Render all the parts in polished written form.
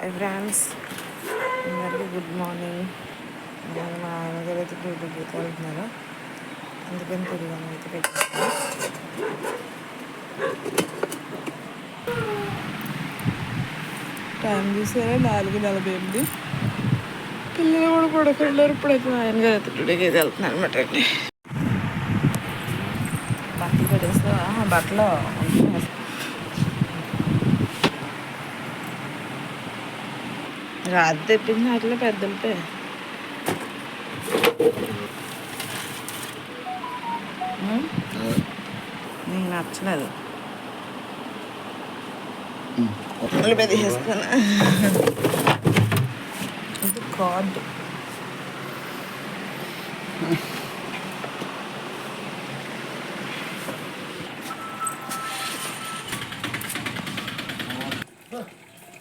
Hi friends, అందరికీ good morning. నేను మా ఆయనగారు అయితే డ్యూటీకి వెళ్తున్నారు, అందుకని తిరిగాను అయితే పెట్టాను. టైం చూసారా 4:48. పిల్లలు కూడా పడుకుంటారు. ఇప్పుడైతే మా ఆయనగారు అయితే డ్యూటీకి అయితే వెళ్తున్నారు అనమాట అండి. బట్టలు పెట్టేస్తా, బట్టలు రాత్రి తెప్పించిన వాటిలో పెద్దలపై నీకు నచ్చలేదు. ఉల్లిపాయ తీసేసుకున్నా. ఇది కార్డు.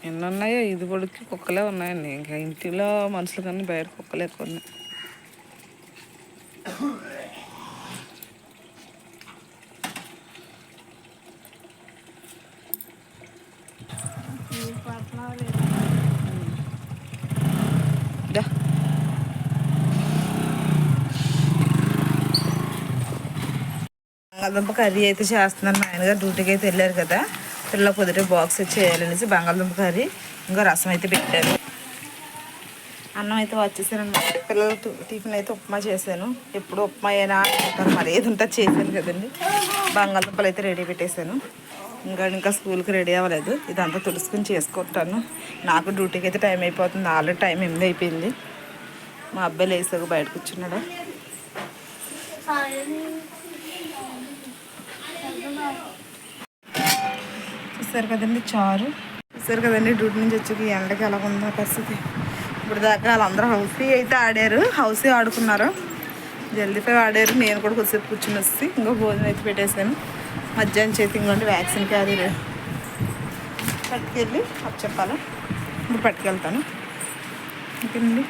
ఎన్ని ఉన్నాయో ఇది పొడికి కుక్కలే ఉన్నాయండి. ఇంకా ఇంటిలో మనుషులు కానీ బయట కుక్కలు ఎక్కువ ఉన్నాయి. బంగాళదుంప కర్రీ అయితే చేస్తున్నాను. మా ఆయనగారు డ్యూటీకి అయితే వెళ్ళారు కదా, పిల్లల కుదిరే బాక్స్ వచ్చి చేయాలనేసి బంగాళదుంప కర్రీ ఇంకా రసం అయితే పెట్టారు. అన్నం అయితే వచ్చేసానమాట. పిల్లలు టిఫిన్ అయితే ఉప్మా చేశాను. ఎప్పుడు ఉప్మా అయినా అంటారు, మరి ఏది ఉంటే చేశాను కదండి. బంగాళదుంపలు అయితే రెడీ పెట్టేశాను. ఇంకా స్కూల్కి రెడీ అవ్వలేదు. ఇదంతా తుడుచుకుని చేసుకుంటాను. నాకు డ్యూటీకి అయితే టైం అయిపోతుంది. ఆల్రెడీ టైం 8 అయిపోయింది. మా అబ్బాయి లేసాక బయట కూర్చున్నాడు. చూసారు కదండి చారు. చూసారు కదండి డ్యూటీ నుంచి వచ్చి ఎండకి ఎలా ఉందో పరిస్థితి. ఇప్పుడు దాకా వాళ్ళందరూ హౌసీ అయితే ఆడారు, హౌసీ ఆడుకున్నారు, జల్దీపై ఆడారు. నేను కూడా కొద్దిసేపు కూర్చుని వచ్చి ఇంకో భోజనం అయితే పెట్టేశాను. మధ్యాహ్నం చేతి ఇంకోండి వ్యాక్సిన్ క్యారీ పట్టుకెళ్ళి చెప్పాలా, ఇప్పుడు పట్టుకెళ్తాను. ఓకేనండి.